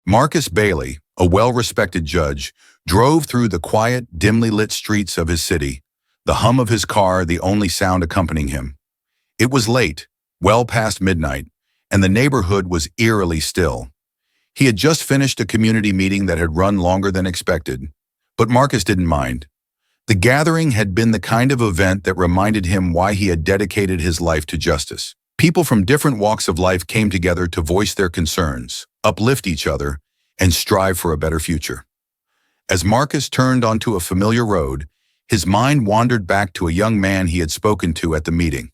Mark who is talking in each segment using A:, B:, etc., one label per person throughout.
A: Marcus Bailey, a well-respected judge, drove through the quiet, dimly lit streets of his city, the hum of his car the only sound accompanying him. It was late, well past midnight, and the neighborhood was eerily still. He had just finished a community meeting that had run longer than expected, but Marcus didn't mind. The gathering had been the kind of event that reminded him why he had dedicated his life to justice. People from different walks of life came together to voice their concerns, uplift each other, and strive for a better future. As Marcus turned onto a familiar road, his mind wandered back to a young man he had spoken to at the meeting.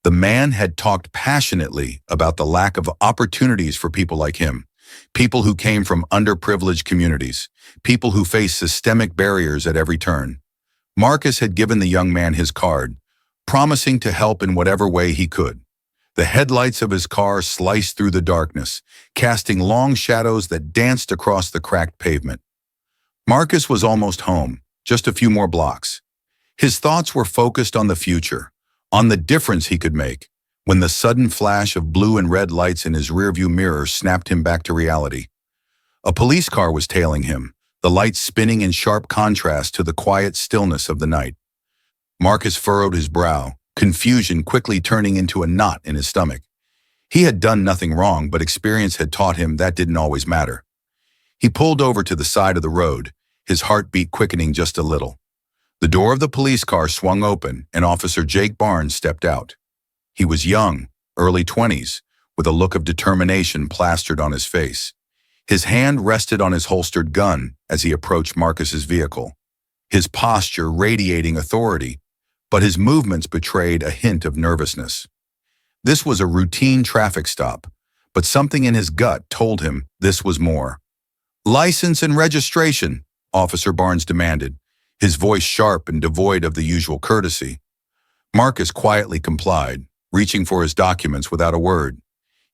A: The man had talked passionately about the lack of opportunities for people like him, people who came from underprivileged communities, people who faced systemic barriers at every turn. Marcus had given the young man his card, promising to help in whatever way he could. The headlights of his car sliced through the darkness, casting long shadows that danced across the cracked pavement. Marcus was almost home, just a few more blocks. His thoughts were focused on the future, on the difference he could make, when the sudden flash of blue and red lights in his rearview mirror snapped him back to reality. A police car was tailing him, the lights spinning in sharp contrast to the quiet stillness of the night. Marcus furrowed his brow, confusion quickly turning into a knot in his stomach. He had done nothing wrong, but experience had taught him that didn't always matter. He pulled over to the side of the road, his heartbeat quickening just a little. The door of the police car swung open, and Officer Jake Barnes stepped out. He was young, early 20s, with a look of determination plastered on his face. His hand rested on his holstered gun as he approached Marcus's vehicle, his posture radiating authority, but his movements betrayed a hint of nervousness. This was a routine traffic stop, but something in his gut told him this was more. "License and registration," Officer Barnes demanded, his voice sharp and devoid of the usual courtesy. Marcus quietly complied, reaching for his documents without a word.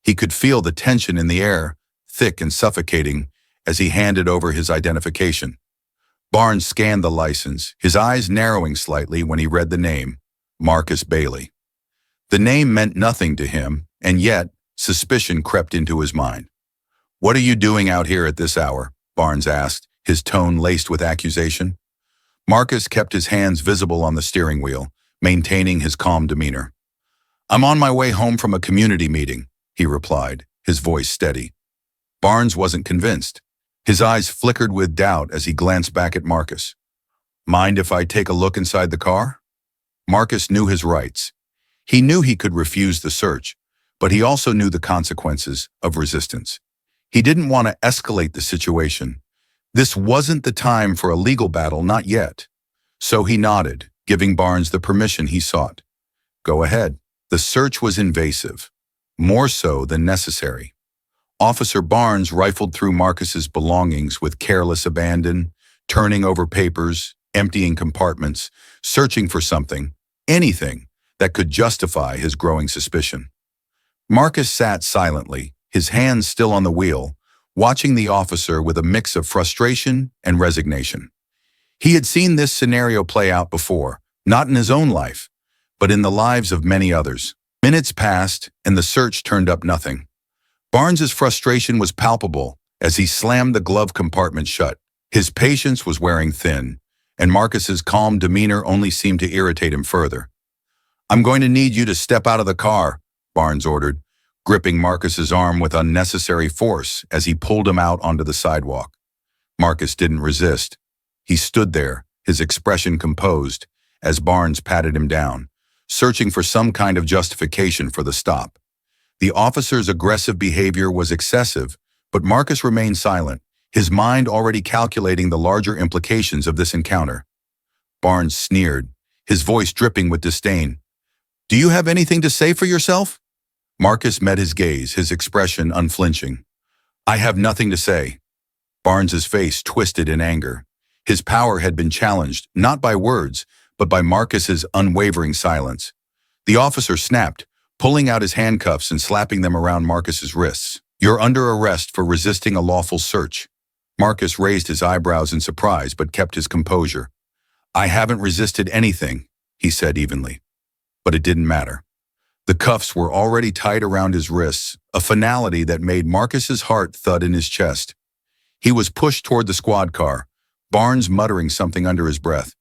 A: He could feel the tension in the air, thick and suffocating, as he handed over his identification. Barnes scanned the license, his eyes narrowing slightly when he read the name, Marcus Bailey. The name meant nothing to him, and yet suspicion crept into his mind. "What are you doing out here at this hour?" Barnes asked, his tone laced with accusation. Marcus kept his hands visible on the steering wheel, maintaining his calm demeanor. "I'm on my way home from a community meeting," he replied, his voice steady. Barnes wasn't convinced. His eyes flickered with doubt as he glanced back at Marcus. "Mind if I take a look inside the car?" Marcus knew his rights. He knew he could refuse the search, but he also knew the consequences of resistance. He didn't want to escalate the situation. This wasn't the time for a legal battle, not yet. So he nodded, giving Barnes the permission he sought. "Go ahead." The search was invasive, more so than necessary. Officer Barnes rifled through Marcus's belongings with careless abandon, turning over papers, emptying compartments, searching for something, anything, that could justify his growing suspicion. Marcus sat silently, his hands still on the wheel, watching the officer with a mix of frustration and resignation. He had seen this scenario play out before, not in his own life, but in the lives of many others. Minutes passed, and the search turned up nothing. Barnes's frustration was palpable as he slammed the glove compartment shut. His patience was wearing thin, and Marcus's calm demeanor only seemed to irritate him further. "I'm going to need you to step out of the car," Barnes ordered, gripping Marcus's arm with unnecessary force as he pulled him out onto the sidewalk. Marcus didn't resist. He stood there, his expression composed, as Barnes patted him down, searching for some kind of justification for the stop. The officer's aggressive behavior was excessive, but Marcus remained silent, his mind already calculating the larger implications of this encounter. Barnes sneered, his voice dripping with disdain. "Do you have anything to say for yourself?" Marcus met his gaze, his expression unflinching. "I have nothing to say." Barnes's face twisted in anger. His power had been challenged, not by words, but by Marcus's unwavering silence. The officer snapped, pulling out his handcuffs and slapping them around Marcus's wrists. "You're under arrest for resisting a lawful search." Marcus raised his eyebrows in surprise but kept his composure. "I haven't resisted anything," he said evenly. But it didn't matter. The cuffs were already tight around his wrists, a finality that made Marcus's heart thud in his chest. He was pushed toward the squad car, Barnes muttering something under his breath.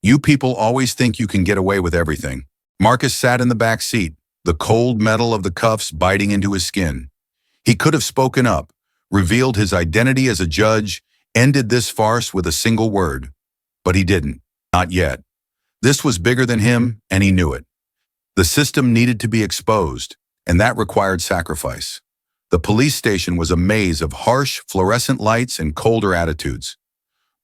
A: "You people always think you can get away with everything." Marcus sat in the back seat, the cold metal of the cuffs biting into his skin. He could have spoken up, revealed his identity as a judge, ended this farce with a single word. But he didn't. Not yet. This was bigger than him, and he knew it. The system needed to be exposed, and that required sacrifice. The police station was a maze of harsh, fluorescent lights and colder attitudes.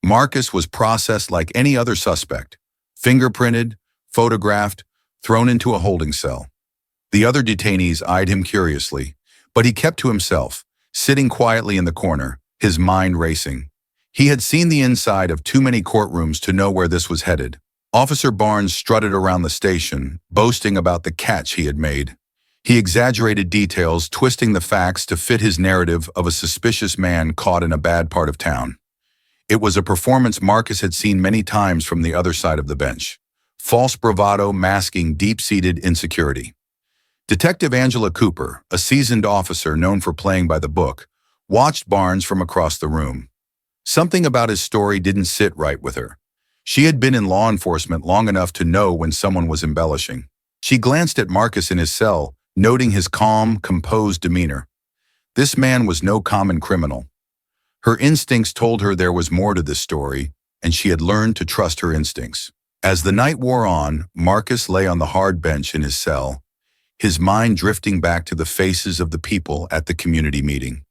A: Marcus was processed like any other suspect, fingerprinted, photographed, thrown into a holding cell. The other detainees eyed him curiously, but he kept to himself, sitting quietly in the corner, his mind racing. He had seen the inside of too many courtrooms to know where this was headed. Officer Barnes strutted around the station, boasting about the catch he had made. He exaggerated details, twisting the facts to fit his narrative of a suspicious man caught in a bad part of town. It was a performance Marcus had seen many times from the other side of the bench. False bravado masking deep-seated insecurity. Detective Angela Cooper, a seasoned officer known for playing by the book, watched Barnes from across the room. Something about his story didn't sit right with her. She had been in law enforcement long enough to know when someone was embellishing. She glanced at Marcus in his cell, noting his calm, composed demeanor. This man was no common criminal. Her instincts told her there was more to this story, and she had learned to trust her instincts. As the night wore on, Marcus lay on the hard bench in his cell, his mind drifting back to the faces of the people at the community meeting.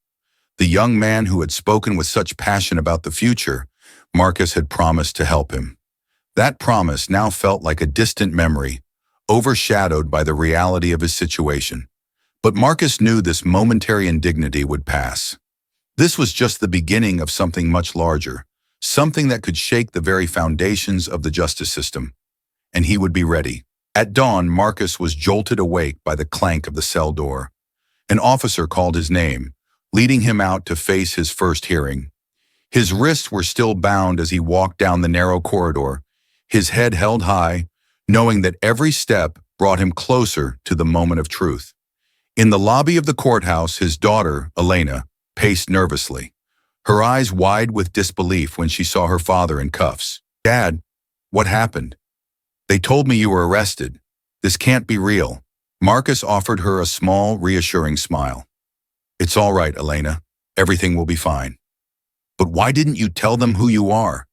A: The young man who had spoken with such passion about the future, Marcus had promised to help him. That promise now felt like a distant memory, overshadowed by the reality of his situation. But Marcus knew this momentary indignity would pass. This was just the beginning of something much larger, something that could shake the very foundations of the justice system. And he would be ready. At dawn, Marcus was jolted awake by the clank of the cell door. An officer called his name, leading him out to face his first hearing. His wrists were still bound as he walked down the narrow corridor, his head held high, knowing that every step brought him closer to the moment of truth. In the lobby of the courthouse, his daughter, Elena, paced nervously, her eyes wide with disbelief when she saw her father in cuffs. "Dad, what happened? They told me you were arrested. This can't be real." Marcus offered her a small, reassuring smile. "It's all right, Elena. Everything will be fine." "But why didn't you tell them who you are?"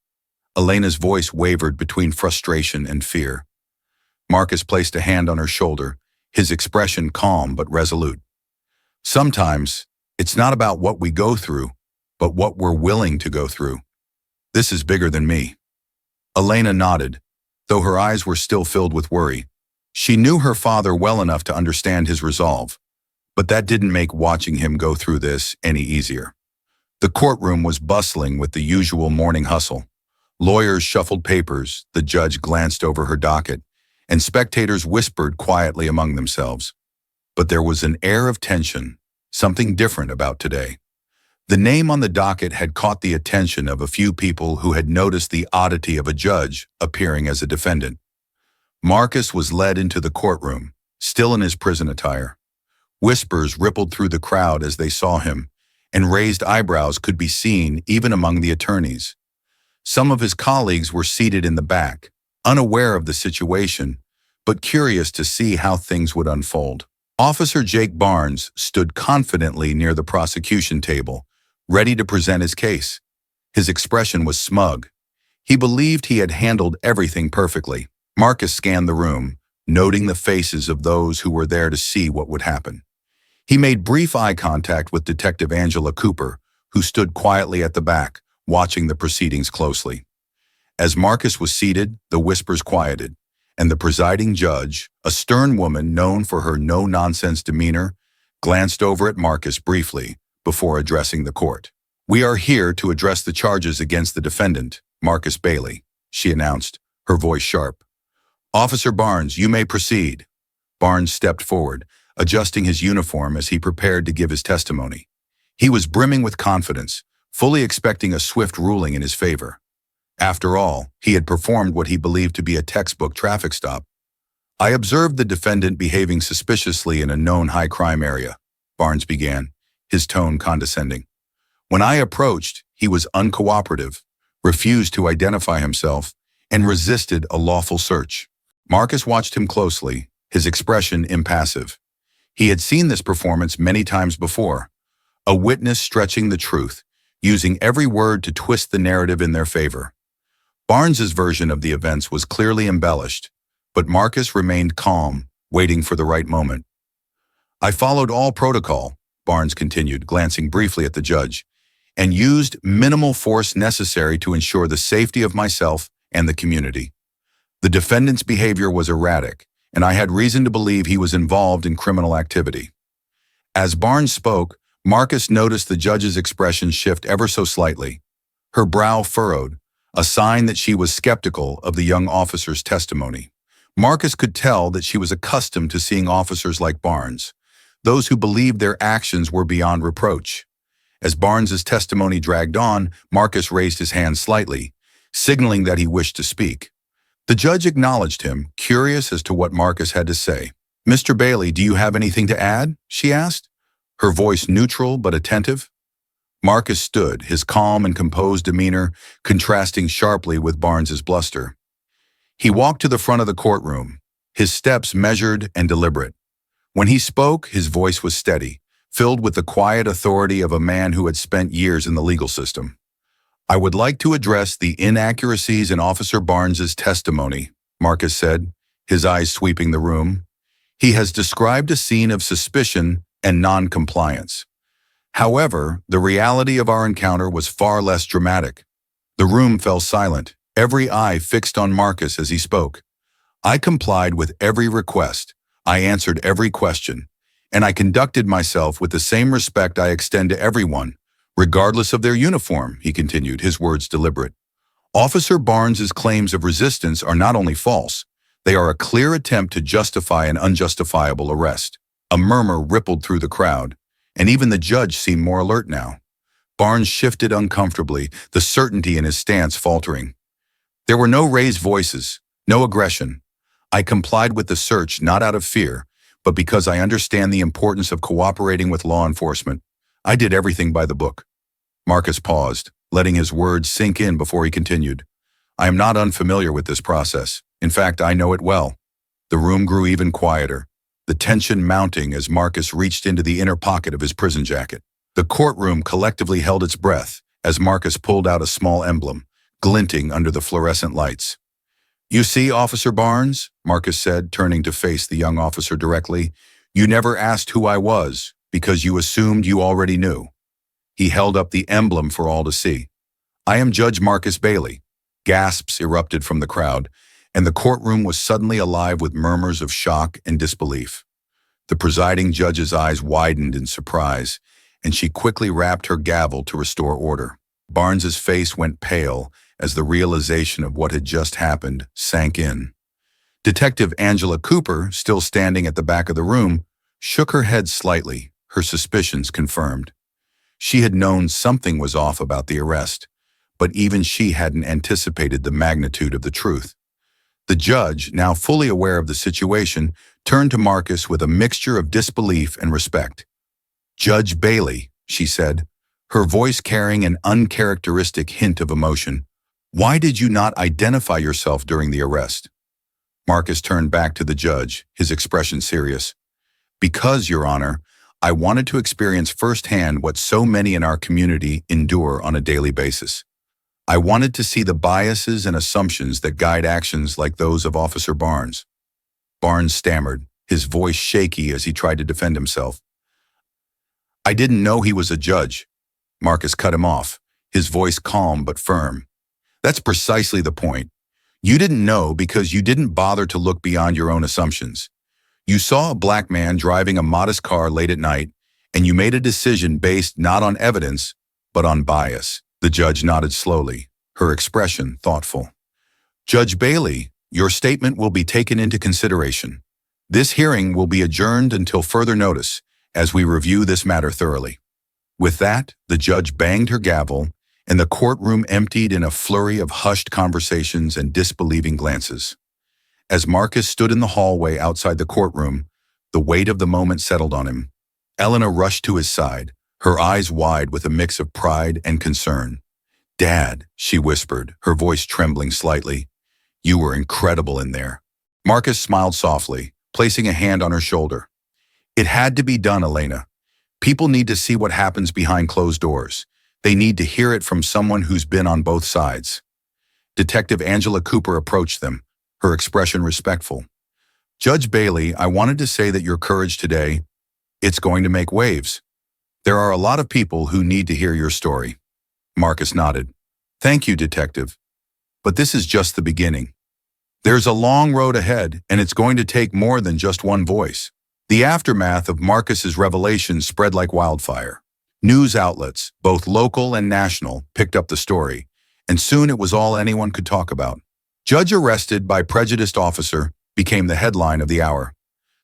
A: Elena's voice wavered between frustration and fear. Marcus placed a hand on her shoulder, his expression calm but resolute. "Sometimes, it's not about what we go through, but what we're willing to go through. This is bigger than me." Elena nodded, though her eyes were still filled with worry. She knew her father well enough to understand his resolve, but that didn't make watching him go through this any easier. The courtroom was bustling with the usual morning hustle. Lawyers shuffled papers, the judge glanced over her docket, and spectators whispered quietly among themselves. But there was an air of tension, something different about today. The name on the docket had caught the attention of a few people who had noticed the oddity of a judge appearing as a defendant. Marcus was led into the courtroom, still in his prison attire. Whispers rippled through the crowd as they saw him, and raised eyebrows could be seen even among the attorneys. Some of his colleagues were seated in the back, unaware of the situation, but curious to see how things would unfold. Officer Jake Barnes stood confidently near the prosecution table, ready to present his case. His expression was smug. He believed he had handled everything perfectly. Marcus scanned the room, noting the faces of those who were there to see what would happen. He made brief eye contact with Detective Angela Cooper, who stood quietly at the back, watching the proceedings closely. As Marcus was seated, the whispers quieted, and the presiding judge, a stern woman known for her no-nonsense demeanor, glanced over at Marcus briefly before addressing the court. "We are here to address the charges against the defendant, Marcus Bailey," she announced, her voice sharp. "Officer Barnes, you may proceed." Barnes stepped forward, adjusting his uniform as he prepared to give his testimony. He was brimming with confidence, fully expecting a swift ruling in his favor. After all, he had performed what he believed to be a textbook traffic stop. I observed the defendant behaving suspiciously in a known high-crime area, Barnes began, his tone condescending. When I approached, he was uncooperative, refused to identify himself, and resisted a lawful search. Marcus watched him closely, his expression impassive. He had seen this performance many times before, a witness stretching the truth, using every word to twist the narrative in their favor. Barnes's version of the events was clearly embellished, but Marcus remained calm, waiting for the right moment. I followed all protocol, Barnes continued, glancing briefly at the judge, and used minimal force necessary to ensure the safety of myself and the community. The defendant's behavior was erratic, and I had reason to believe he was involved in criminal activity. As Barnes spoke, Marcus noticed the judge's expression shift ever so slightly. Her brow furrowed, a sign that she was skeptical of the young officer's testimony. Marcus could tell that she was accustomed to seeing officers like Barnes, those who believed their actions were beyond reproach. As Barnes's testimony dragged on, Marcus raised his hand slightly, signaling that he wished to speak. The judge acknowledged him, curious as to what Marcus had to say. "Mr. Bailey, do you have anything to add?" she asked, her voice neutral but attentive. Marcus stood, his calm and composed demeanor contrasting sharply with Barnes's bluster. He walked to the front of the courtroom, his steps measured and deliberate. When he spoke, his voice was steady, filled with the quiet authority of a man who had spent years in the legal system. "I would like to address the inaccuracies in Officer Barnes's testimony," Marcus said, his eyes sweeping the room. "He has described a scene of suspicion and non-compliance. However, the reality of our encounter was far less dramatic." The room fell silent, every eye fixed on Marcus as he spoke. "I complied with every request. I answered every question, and I conducted myself with the same respect I extend to everyone, regardless of their uniform," he continued, his words deliberate. "Officer Barnes's claims of resistance are not only false, they are a clear attempt to justify an unjustifiable arrest." A murmur rippled through the crowd, and even the judge seemed more alert now. Barnes shifted uncomfortably, the certainty in his stance faltering. There were no raised voices, no aggression. "I complied with the search not out of fear, but because I understand the importance of cooperating with law enforcement. I did everything by the book." Marcus paused, letting his words sink in before he continued. "I am not unfamiliar with this process. In fact, I know it well." The room grew even quieter, the tension mounting as Marcus reached into the inner pocket of his prison jacket. The courtroom collectively held its breath as Marcus pulled out a small emblem, glinting under the fluorescent lights. "You see, Officer Barnes," Marcus said, turning to face the young officer directly, "you never asked who I was because you assumed you already knew." He held up the emblem for all to see. "I am Judge Marcus Bailey." Gasps erupted from the crowd, and the courtroom was suddenly alive with murmurs of shock and disbelief. The presiding judge's eyes widened in surprise, and she quickly rapped her gavel to restore order. Barnes's face went pale as the realization of what had just happened sank in. Detective Angela Cooper, still standing at the back of the room, shook her head slightly, her suspicions confirmed. She had known something was off about the arrest, but even she hadn't anticipated the magnitude of the truth. The judge, now fully aware of the situation, turned to Marcus with a mixture of disbelief and respect. "Judge Bailey," she said, her voice carrying an uncharacteristic hint of emotion, "why did you not identify yourself during the arrest?" Marcus turned back to the judge, his expression serious. "Because, Your Honor, I wanted to experience firsthand what so many in our community endure on a daily basis. I wanted to see the biases and assumptions that guide actions like those of Officer Barnes." Barnes stammered, his voice shaky as he tried to defend himself. "I didn't know he was a judge." Marcus cut him off, his voice calm but firm. "That's precisely the point. You didn't know because you didn't bother to look beyond your own assumptions. You saw a black man driving a modest car late at night, and you made a decision based not on evidence, but on bias." The judge nodded slowly, her expression thoughtful. "Judge Bailey, your statement will be taken into consideration. This hearing will be adjourned until further notice, as we review this matter thoroughly." With that, the judge banged her gavel, and the courtroom emptied in a flurry of hushed conversations and disbelieving glances. As Marcus stood in the hallway outside the courtroom, the weight of the moment settled on him. Elena rushed to his side, her eyes wide with a mix of pride and concern. "Dad," she whispered, her voice trembling slightly, "you were incredible in there." Marcus smiled softly, placing a hand on her shoulder. "It had to be done, Elena. People need to see what happens behind closed doors. They need to hear it from someone who's been on both sides." Detective Angela Cooper approached them, her expression respectful. "Judge Bailey, I wanted to say that your courage today, it's going to make waves. There are a lot of people who need to hear your story." Marcus nodded. "Thank you, Detective. But this is just the beginning. There's a long road ahead, and it's going to take more than just one voice." The aftermath of Marcus's revelation spread like wildfire. News outlets, both local and national, picked up the story, and soon it was all anyone could talk about. "Judge arrested by prejudiced officer" became the headline of the hour.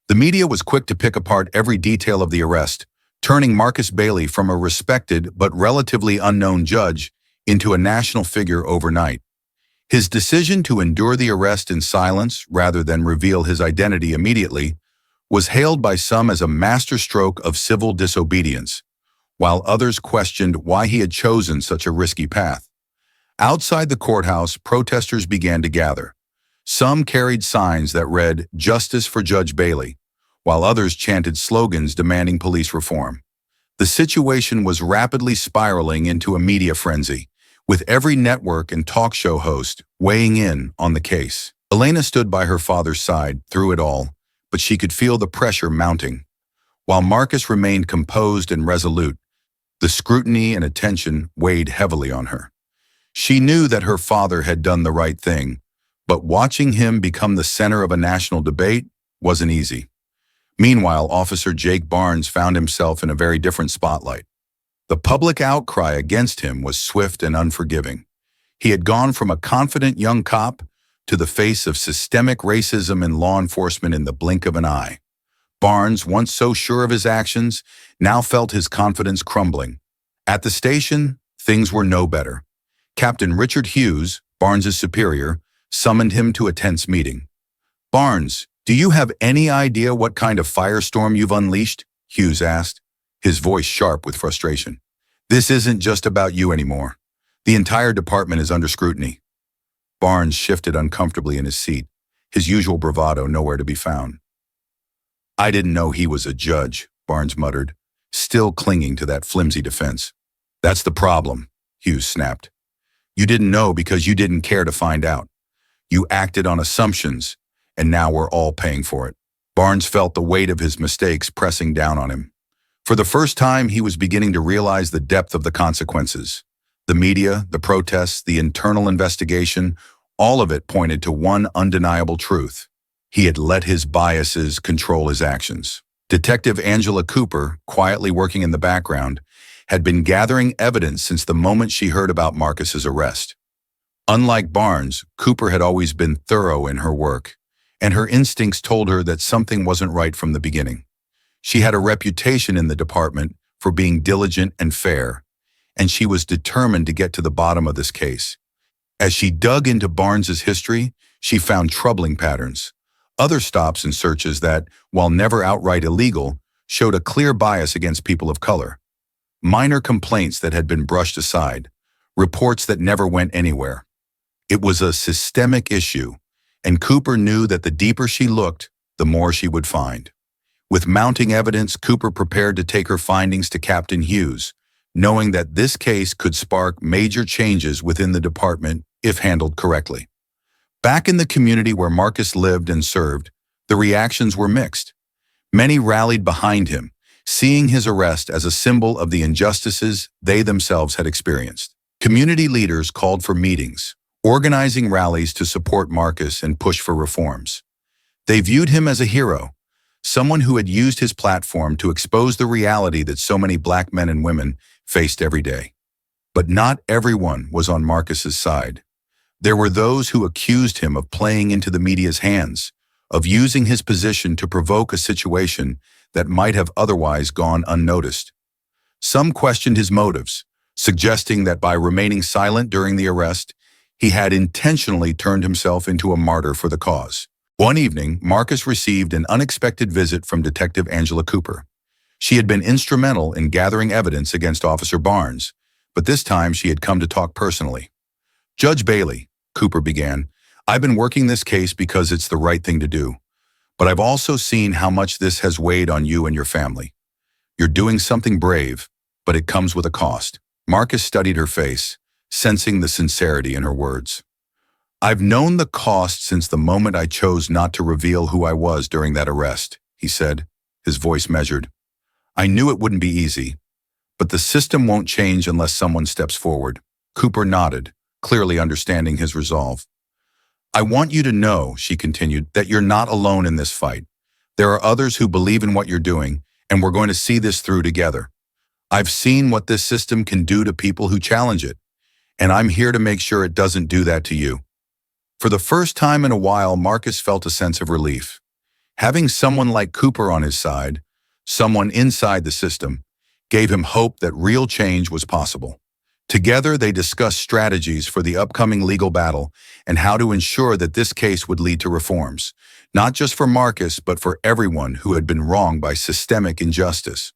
A: The media was quick to pick apart every detail of the arrest, turning Marcus Bailey from a respected but relatively unknown judge into a national figure overnight. His decision to endure the arrest in silence rather than reveal his identity immediately was hailed by some as a masterstroke of civil disobedience, while others questioned why he had chosen such a risky path. Outside the courthouse, protesters began to gather. Some carried signs that read, "Justice for Judge Bailey," while others chanted slogans demanding police reform. The situation was rapidly spiraling into a media frenzy, with every network and talk show host weighing in on the case. Elena stood by her father's side through it all, but she could feel the pressure mounting. While Marcus remained composed and resolute, the scrutiny and attention weighed heavily on her. She knew that her father had done the right thing, but watching him become the center of a national debate wasn't easy. Meanwhile, Officer Jake Barnes found himself in a very different spotlight. The public outcry against him was swift and unforgiving. He had gone from a confident young cop to the face of systemic racism in law enforcement in the blink of an eye. Barnes, once so sure of his actions, now felt his confidence crumbling. At the station, things were no better. Captain Richard Hughes, Barnes's superior, summoned him to a tense meeting. "Barnes, do you have any idea what kind of firestorm you've unleashed?" Hughes asked, his voice sharp with frustration. "This isn't just about you anymore. The entire department is under scrutiny." Barnes shifted uncomfortably in his seat, his usual bravado nowhere to be found. "I didn't know he was a judge," Barnes muttered, still clinging to that flimsy defense. "That's the problem," Hughes snapped. "You didn't know because you didn't care to find out. You acted on assumptions, and now we're all paying for it." Barnes felt the weight of his mistakes pressing down on him. For the first time, he was beginning to realize the depth of the consequences. The media, the protests, the internal investigation, all of it pointed to one undeniable truth. He had let his biases control his actions. Detective Angela Cooper, quietly working in the background, had been gathering evidence since the moment she heard about Marcus's arrest. Unlike Barnes, Cooper had always been thorough in her work, and her instincts told her that something wasn't right from the beginning. She had a reputation in the department for being diligent and fair, and she was determined to get to the bottom of this case. As she dug into Barnes's history, she found troubling patterns. Other stops and searches that, while never outright illegal, showed a clear bias against people of color. Minor complaints that had been brushed aside, reports that never went anywhere. It was a systemic issue, and Cooper knew that the deeper she looked, the more she would find. With mounting evidence, Cooper prepared to take her findings to Captain Hughes, knowing that this case could spark major changes within the department if handled correctly. Back in the community where Marcus lived and served, the reactions were mixed. Many rallied behind him, seeing his arrest as a symbol of the injustices they themselves had experienced. Community leaders called for meetings, organizing rallies to support Marcus and push for reforms. They viewed him as a hero, someone who had used his platform to expose the reality that so many Black men and women faced every day. But not everyone was on Marcus's side. There were those who accused him of playing into the media's hands, of using his position to provoke a situation that might have otherwise gone unnoticed. Some questioned his motives, suggesting that by remaining silent during the arrest, he had intentionally turned himself into a martyr for the cause. One evening, Marcus received an unexpected visit from Detective Angela Cooper. She had been instrumental in gathering evidence against Officer Barnes, but this time she had come to talk personally. "Judge Bailey," Cooper began, "I've been working this case because it's the right thing to do, but I've also seen how much this has weighed on you and your family. You're doing something brave, but it comes with a cost." Marcus studied her face, sensing the sincerity in her words. "I've known the cost since the moment I chose not to reveal who I was during that arrest," he said, his voice measured. "I knew it wouldn't be easy, but the system won't change unless someone steps forward." Cooper nodded, clearly understanding his resolve. "I want you to know," she continued, "that you're not alone in this fight. There are others who believe in what you're doing, and we're going to see this through together. I've seen what this system can do to people who challenge it, and I'm here to make sure it doesn't do that to you." For the first time in a while, Marcus felt a sense of relief. Having someone like Cooper on his side, someone inside the system, gave him hope that real change was possible. Together, they discussed strategies for the upcoming legal battle and how to ensure that this case would lead to reforms, not just for Marcus, but for everyone who had been wronged by systemic injustice.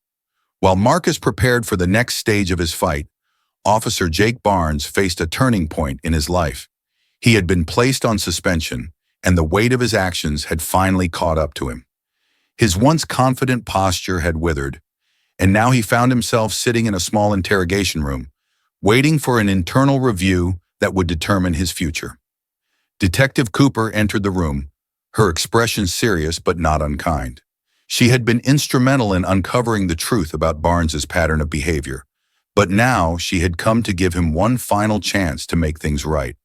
A: While Marcus prepared for the next stage of his fight, Officer Jake Barnes faced a turning point in his life. He had been placed on suspension, and the weight of his actions had finally caught up to him. His once confident posture had withered, and now he found himself sitting in a small interrogation room, waiting for an internal review that would determine his future. Detective Cooper entered the room, her expression serious but not unkind. She had been instrumental in uncovering the truth about Barnes's pattern of behavior, but now she had come to give him one final chance to make things right.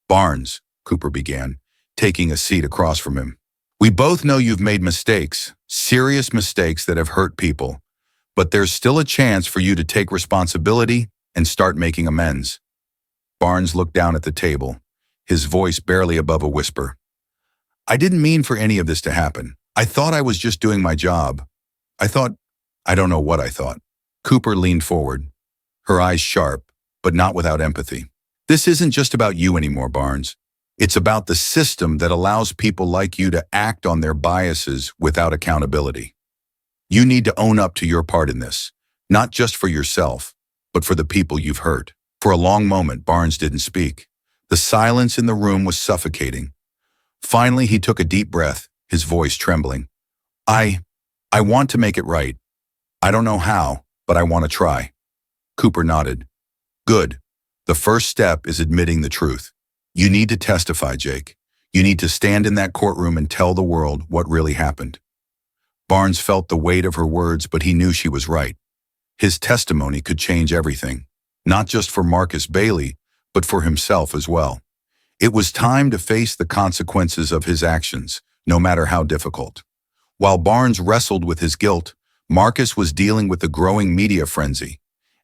A: "Barnes," Cooper began, taking a seat across from him, "we both know you've made mistakes, serious mistakes that have hurt people, but there's still a chance for you to take responsibility and start making amends." Barnes looked down at the table, his voice barely above a whisper. "I didn't mean for any of this to happen. I thought I was just doing my job. I don't know what I thought." Cooper leaned forward, her eyes sharp, but not without empathy. "This isn't just about you anymore, Barnes. It's about the system that allows people like you to act on their biases without accountability. You need to own up to your part in this, not just for yourself, but for the people you've hurt." For a long moment, Barnes didn't speak. The silence in the room was suffocating. Finally, he took a deep breath, his voice trembling. I want to make it right. I don't know how, but I want to try." Cooper nodded. "Good. The first step is admitting the truth. You need to testify, Jake. You need to stand in that courtroom and tell the world what really happened." Barnes felt the weight of her words, but he knew she was right. His testimony could change everything, not just for Marcus Bailey, but for himself as well. It was time to face the consequences of his actions, no matter how difficult. While Barnes wrestled with his guilt, Marcus was dealing with the growing media frenzy.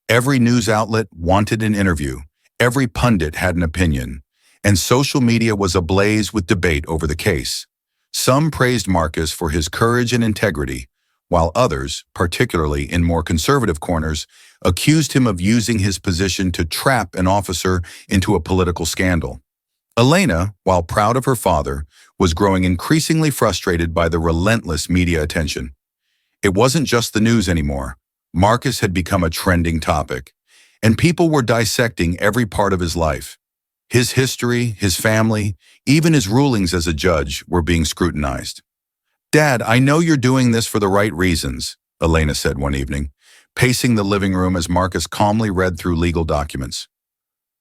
A: Every news outlet wanted an interview, every pundit had an opinion, and social media was ablaze with debate over the case. Some praised Marcus for his courage and integrity, while others, particularly in more conservative corners, accused him of using his position to trap an officer into a political scandal. Elena, while proud of her father, was growing increasingly frustrated by the relentless media attention. It wasn't just the news anymore. Marcus had become a trending topic, and people were dissecting every part of his life. His history, his family, even his rulings as a judge were being scrutinized. "Dad, I know you're doing this for the right reasons," Elena said one evening, pacing the living room as Marcus calmly read through legal documents.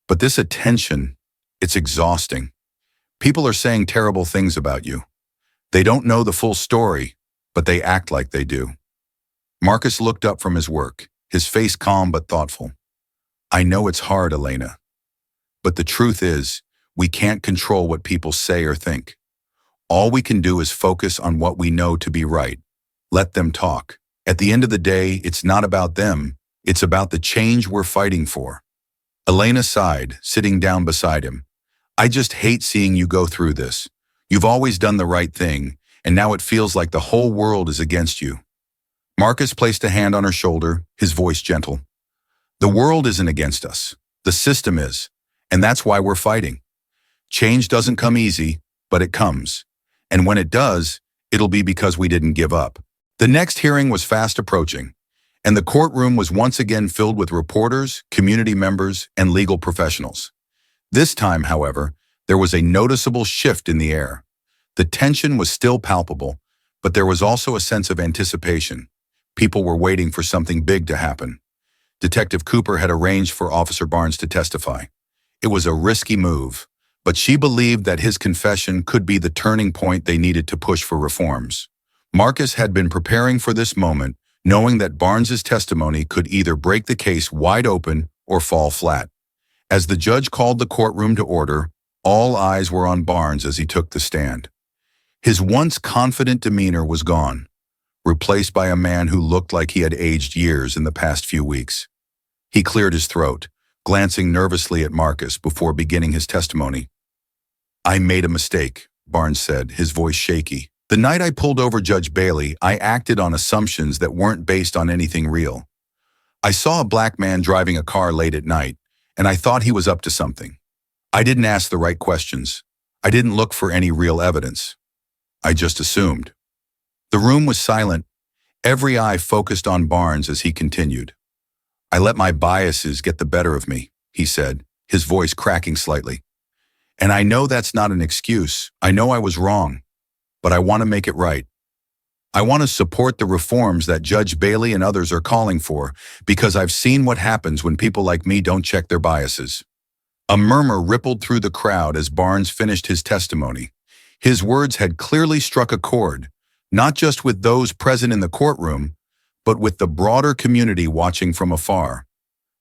A: "But this attention, it's exhausting. People are saying terrible things about you. They don't know the full story, but they act like they do." Marcus looked up from his work, his face calm but thoughtful. "I know it's hard, Elena. But the truth is, we can't control what people say or think. All we can do is focus on what we know to be right. Let them talk. At the end of the day, it's not about them. It's about the change we're fighting for." Elena sighed, sitting down beside him. "I just hate seeing you go through this. You've always done the right thing, and now it feels like the whole world is against you." Marcus placed a hand on her shoulder, his voice gentle. "The world isn't against us. The system is, and that's why we're fighting. Change doesn't come easy, but it comes. And when it does, it'll be because we didn't give up. The next hearing was fast approaching, and the courtroom was once again filled with reporters, community members, and legal professionals. This time, however, there was a noticeable shift in the air. The tension was still palpable, but there was also a sense of anticipation. People were waiting for something big to happen. Detective Cooper had arranged for Officer Barnes to testify. It was a risky move, but she believed that his confession could be the turning point they needed to push for reforms. Marcus had been preparing for this moment, knowing that Barnes's testimony could either break the case wide open or fall flat. As the judge called the courtroom to order, all eyes were on Barnes as he took the stand. His once confident demeanor was gone, replaced by a man who looked like he had aged years in the past few weeks. He cleared his throat, glancing nervously at Marcus before beginning his testimony. "I made a mistake," Barnes said, his voice shaky. "The night I pulled over Judge Bailey, I acted on assumptions that weren't based on anything real. I saw a black man driving a car late at night, and I thought he was up to something. I didn't ask the right questions. I didn't look for any real evidence. I just assumed." The room was silent, every eye focused on Barnes as he continued. "I let my biases get the better of me," he said, his voice cracking slightly. "And I know that's not an excuse. I know I was wrong, but I want to make it right. I want to support the reforms that Judge Bailey and others are calling for, because I've seen what happens when people like me don't check their biases." A murmur rippled through the crowd as Barnes finished his testimony. His words had clearly struck a chord, not just with those present in the courtroom, but with the broader community watching from afar.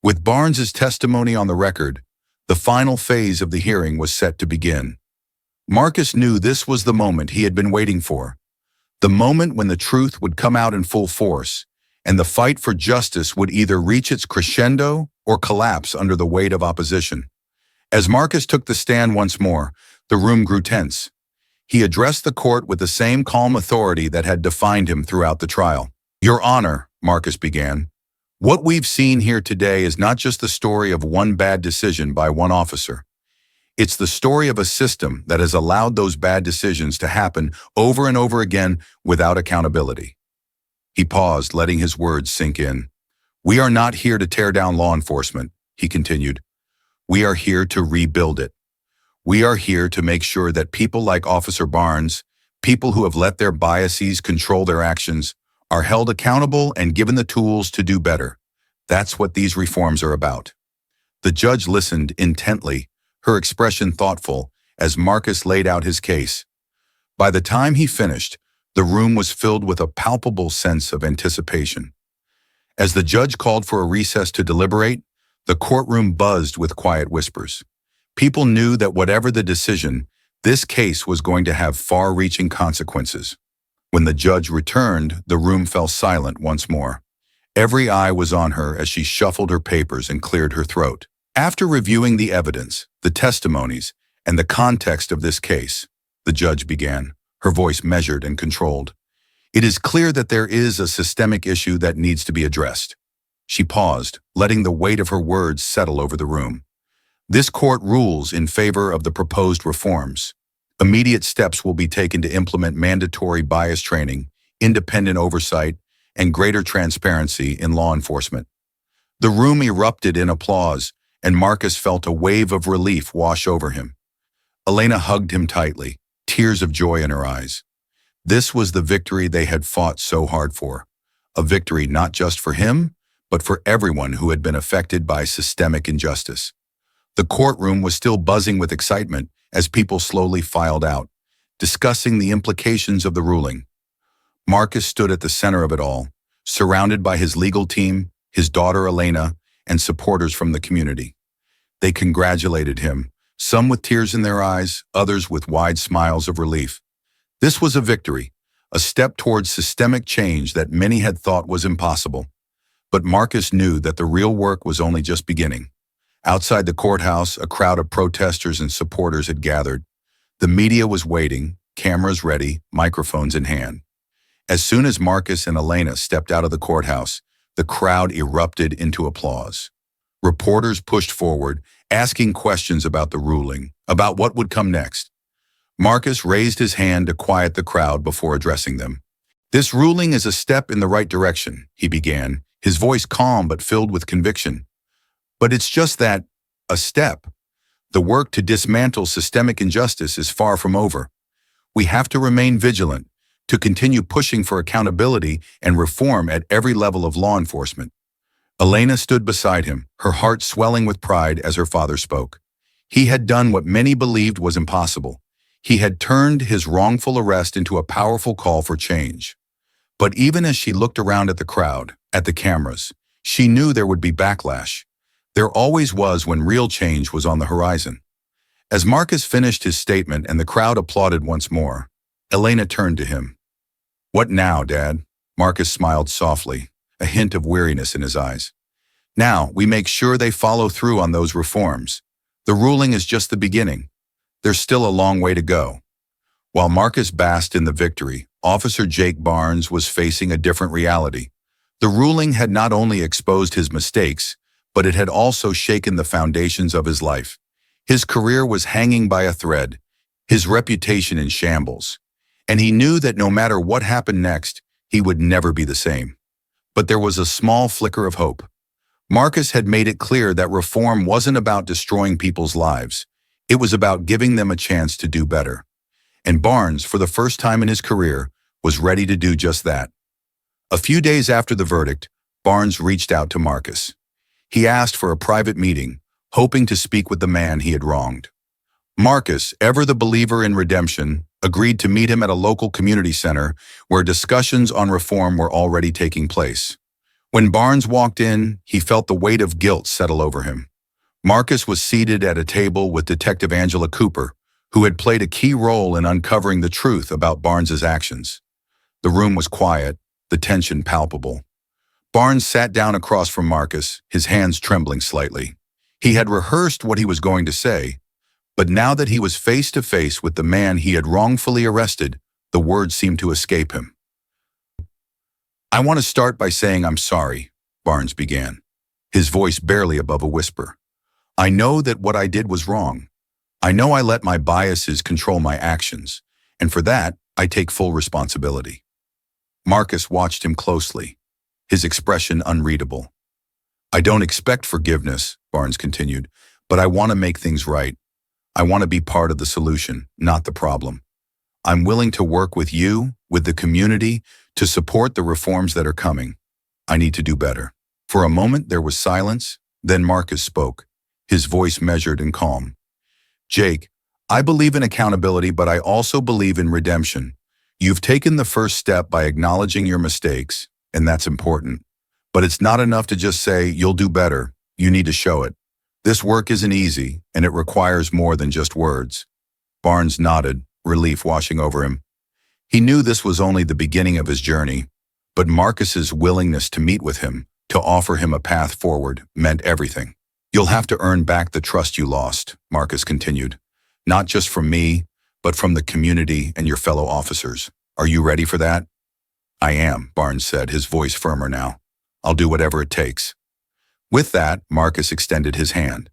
A: With Barnes's testimony on the record, the final phase of the hearing was set to begin. Marcus knew this was the moment he had been waiting for, the moment when the truth would come out in full force, and the fight for justice would either reach its crescendo or collapse under the weight of opposition. As Marcus took the stand once more, the room grew tense. He addressed the court with the same calm authority that had defined him throughout the trial. "Your Honor," Marcus began, "what we've seen here today is not just the story of one bad decision by one officer. It's the story of a system that has allowed those bad decisions to happen over and over again without accountability." He paused, letting his words sink in. "We are not here to tear down law enforcement," he continued. "We are here to rebuild it. We are here to make sure that people like Officer Barnes, people who have let their biases control their actions, are held accountable and given the tools to do better. That's what these reforms are about." The judge listened intently, her expression thoughtful, as Marcus laid out his case. By the time he finished, the room was filled with a palpable sense of anticipation. As the judge called for a recess to deliberate, the courtroom buzzed with quiet whispers. People knew that whatever the decision, this case was going to have far-reaching consequences. When the judge returned, the room fell silent once more. Every eye was on her as she shuffled her papers and cleared her throat. After reviewing the evidence, the testimonies, and the context of this case, the judge began, her voice measured and controlled. "It is clear that there is a systemic issue that needs to be addressed." She paused, letting the weight of her words settle over the room. "This court rules in favor of the proposed reforms. Immediate steps will be taken to implement mandatory bias training, independent oversight, and greater transparency in law enforcement." The room erupted in applause, and Marcus felt a wave of relief wash over him. Elena hugged him tightly, tears of joy in her eyes. This was the victory they had fought so hard for, a victory not just for him, but for everyone who had been affected by systemic injustice. The courtroom was still buzzing with excitement as people slowly filed out, discussing the implications of the ruling. Marcus stood at the center of it all, surrounded by his legal team, his daughter Elena, and supporters from the community. They congratulated him, some with tears in their eyes, others with wide smiles of relief. This was a victory, a step towards systemic change that many had thought was impossible. But Marcus knew that the real work was only just beginning. Outside the courthouse, a crowd of protesters and supporters had gathered. The media was waiting, cameras ready, microphones in hand. As soon as Marcus and Elena stepped out of the courthouse, the crowd erupted into applause. Reporters pushed forward, asking questions about the ruling, about what would come next. Marcus raised his hand to quiet the crowd before addressing them. "This ruling is a step in the right direction," he began, his voice calm but filled with conviction. "But it's just that, a step. The work to dismantle systemic injustice is far from over. We have to remain vigilant, to continue pushing for accountability and reform at every level of law enforcement." Elena stood beside him, her heart swelling with pride as her father spoke. He had done what many believed was impossible. He had turned his wrongful arrest into a powerful call for change. But even as she looked around at the crowd, at the cameras, she knew there would be backlash. There always was when real change was on the horizon. As Marcus finished his statement and the crowd applauded once more, Elena turned to him. "What now, Dad?" Marcus smiled softly, a hint of weariness in his eyes. "Now, we make sure they follow through on those reforms. The ruling is just the beginning. There's still a long way to go." While Marcus basked in the victory, Officer Jake Barnes was facing a different reality. The ruling had not only exposed his mistakes, but it had also shaken the foundations of his life. His career was hanging by a thread, his reputation in shambles, and he knew that no matter what happened next, he would never be the same. But there was a small flicker of hope. Marcus had made it clear that reform wasn't about destroying people's lives. It was about giving them a chance to do better. And Barnes, for the first time in his career, was ready to do just that. A few days after the verdict, Barnes reached out to Marcus. He asked for a private meeting, hoping to speak with the man he had wronged. Marcus, ever the believer in redemption, agreed to meet him at a local community center where discussions on reform were already taking place. When Barnes walked in, he felt the weight of guilt settle over him. Marcus was seated at a table with Detective Angela Cooper, who had played a key role in uncovering the truth about Barnes's actions. The room was quiet, the tension palpable. Barnes sat down across from Marcus, his hands trembling slightly. He had rehearsed what he was going to say, but now that he was face to face with the man he had wrongfully arrested, the words seemed to escape him. "I want to start by saying I'm sorry," Barnes began, his voice barely above a whisper. "I know that what I did was wrong. I know I let my biases control my actions, and for that, I take full responsibility." Marcus watched him closely, his expression unreadable. "I don't expect forgiveness," Barnes continued, "but I want to make things right. I want to be part of the solution, not the problem. I'm willing to work with you, with the community, to support the reforms that are coming. I need to do better." For a moment there was silence, then Marcus spoke, his voice measured and calm. "Jake, I believe in accountability, but I also believe in redemption. You've taken the first step by acknowledging your mistakes, and that's important. But it's not enough to just say, you'll do better. You need to show it. This work isn't easy, and it requires more than just words." Barnes nodded, relief washing over him. He knew this was only the beginning of his journey, but Marcus's willingness to meet with him, to offer him a path forward, meant everything. "You'll have to earn back the trust you lost," Marcus continued. "Not just from me, but from the community and your fellow officers. Are you ready for that?" "I am," Barnes said, his voice firmer now. "I'll do whatever it takes." With that, Marcus extended his hand.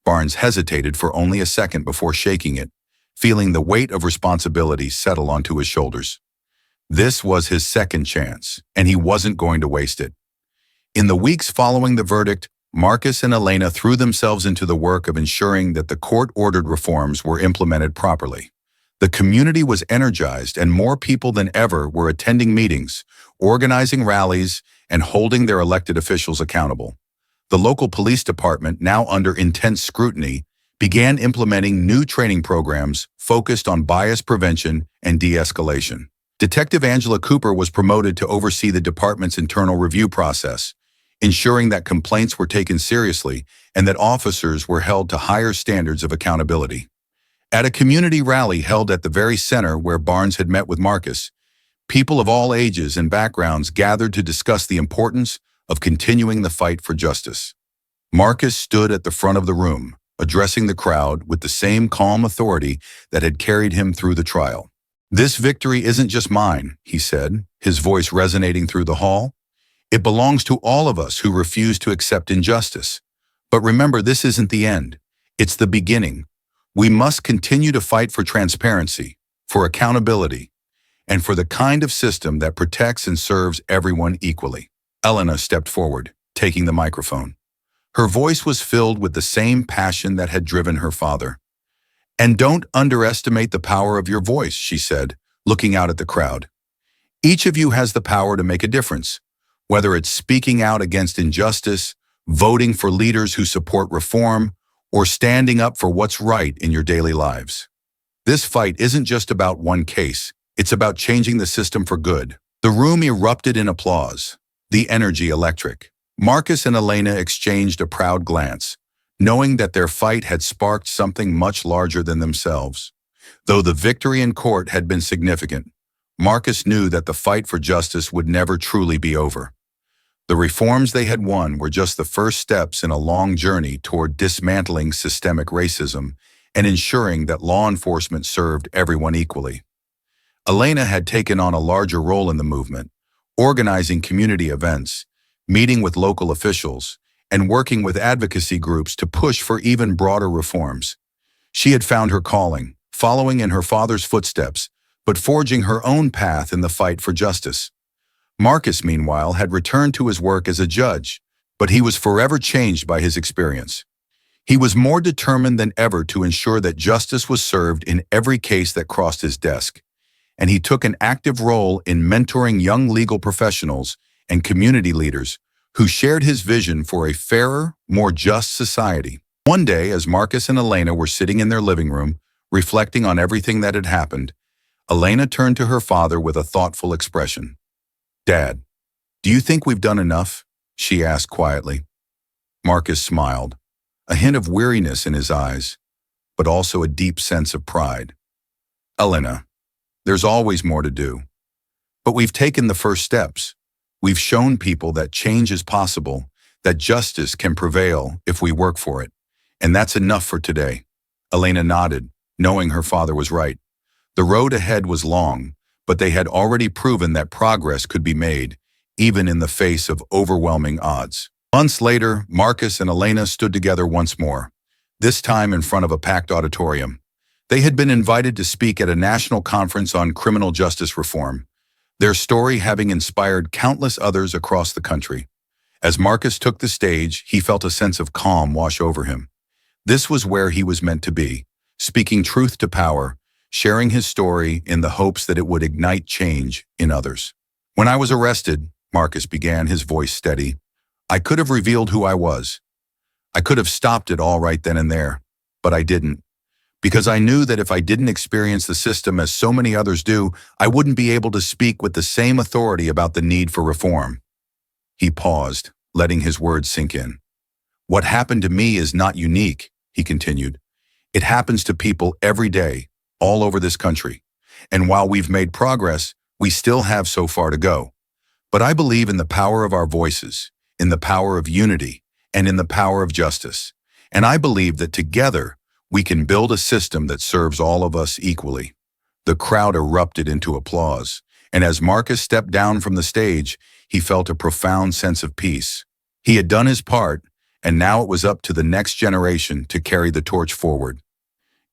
A: Barnes hesitated for only a second before shaking it, feeling the weight of responsibility settle onto his shoulders. This was his second chance, and he wasn't going to waste it. In the weeks following the verdict, Marcus and Elena threw themselves into the work of ensuring that the court-ordered reforms were implemented properly. The community was energized, and more people than ever were attending meetings, organizing rallies, and holding their elected officials accountable. The local police department, now under intense scrutiny, began implementing new training programs focused on bias prevention and de-escalation. Detective Angela Cooper was promoted to oversee the department's internal review process, ensuring that complaints were taken seriously and that officers were held to higher standards of accountability. At a community rally held at the very center where Barnes had met with Marcus, people of all ages and backgrounds gathered to discuss the importance of continuing the fight for justice. Marcus stood at the front of the room, addressing the crowd with the same calm authority that had carried him through the trial. "This victory isn't just mine," he said, his voice resonating through the hall. "It belongs to all of us who refuse to accept injustice. But remember, this isn't the end. It's the beginning. We must continue to fight for transparency, for accountability, and for the kind of system that protects and serves everyone equally. Elena stepped forward, taking the microphone. Her voice was filled with the same passion that had driven her father. "And don't underestimate the power of your voice," she said, looking out at the crowd. "Each of you has the power to make a difference, whether it's speaking out against injustice, voting for leaders who support reform, or standing up for what's right in your daily lives. This fight isn't just about one case, it's about changing the system for good." The room erupted in applause, the energy electric. Marcus and Elena exchanged a proud glance, knowing that their fight had sparked something much larger than themselves. Though the victory in court had been significant, Marcus knew that the fight for justice would never truly be over. The reforms they had won were just the first steps in a long journey toward dismantling systemic racism and ensuring that law enforcement served everyone equally. Elena had taken on a larger role in the movement, organizing community events, meeting with local officials, and working with advocacy groups to push for even broader reforms. She had found her calling, following in her father's footsteps, but forging her own path in the fight for justice. Marcus, meanwhile, had returned to his work as a judge, but he was forever changed by his experience. He was more determined than ever to ensure that justice was served in every case that crossed his desk, and he took an active role in mentoring young legal professionals and community leaders who shared his vision for a fairer, more just society. One day, as Marcus and Elena were sitting in their living room, reflecting on everything that had happened, Elena turned to her father with a thoughtful expression. "Dad, do you think we've done enough?" she asked quietly. Marcus smiled, a hint of weariness in his eyes, but also a deep sense of pride. "Elena, there's always more to do. But we've taken the first steps. We've shown people that change is possible, that justice can prevail if we work for it. And that's enough for today." Elena nodded, knowing her father was right. The road ahead was long, but they had already proven that progress could be made, even in the face of overwhelming odds. Months later, Marcus and Elena stood together once more, this time in front of a packed auditorium. They had been invited to speak at a national conference on criminal justice reform, their story having inspired countless others across the country. As Marcus took the stage, he felt a sense of calm wash over him. This was where he was meant to be, speaking truth to power, sharing his story in the hopes that it would ignite change in others. "When I was arrested," Marcus began, his voice steady, "I could have revealed who I was. I could have stopped it all right then and there, but I didn't. Because I knew that if I didn't experience the system as so many others do, I wouldn't be able to speak with the same authority about the need for reform." He paused, letting his words sink in. "What happened to me is not unique," he continued. "It happens to people every day, all over this country. And while we've made progress, we still have so far to go. But I believe in the power of our voices, in the power of unity, and in the power of justice. And I believe that together, we can build a system that serves all of us equally." The crowd erupted into applause, and as Marcus stepped down from the stage, he felt a profound sense of peace. He had done his part, and now it was up to the next generation to carry the torch forward.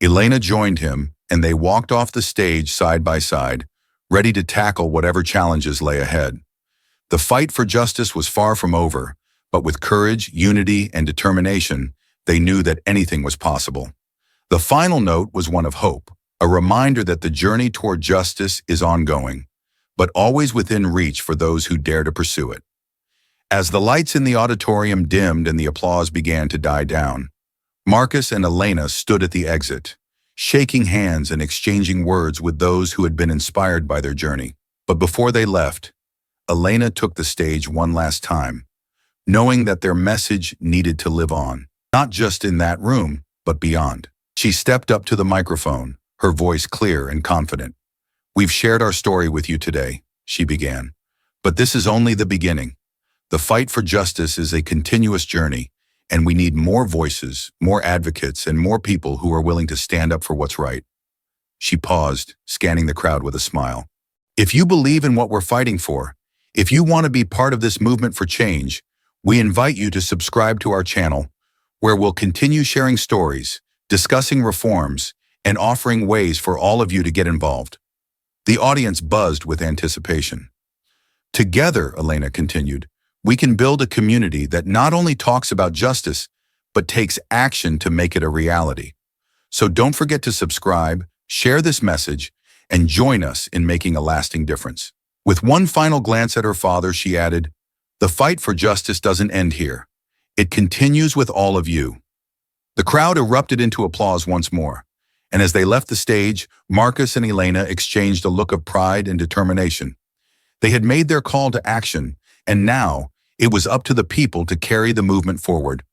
A: Elena joined him, and they walked off the stage side by side, ready to tackle whatever challenges lay ahead. The fight for justice was far from over, but with courage, unity, and determination, they knew that anything was possible. The final note was one of hope, a reminder that the journey toward justice is ongoing, but always within reach for those who dare to pursue it. As the lights in the auditorium dimmed and the applause began to die down, Marcus and Elena stood at the exit, shaking hands and exchanging words with those who had been inspired by their journey. But before they left, Elena took the stage one last time, knowing that their message needed to live on, not just in that room, but beyond. She stepped up to the microphone, her voice clear and confident. "We've shared our story with you today," she began, "but this is only the beginning. The fight for justice is a continuous journey, and we need more voices, more advocates, and more people who are willing to stand up for what's right." She paused, scanning the crowd with a smile. "If you believe in what we're fighting for, if you want to be part of this movement for change, we invite you to subscribe to our channel, where we'll continue sharing stories, discussing reforms, and offering ways for all of you to get involved. The audience buzzed with anticipation. Together, Elena continued, we can build a community that not only talks about justice, but takes action to make it a reality. So don't forget to subscribe, share this message, and join us in making a lasting difference. With one final glance at her father, she added, the fight for justice doesn't end here. It continues with all of you. The crowd erupted into applause once more, and as they left the stage, Marcus and Elena exchanged a look of pride and determination. They had made their call to action, and now it was up to the people to carry the movement forward.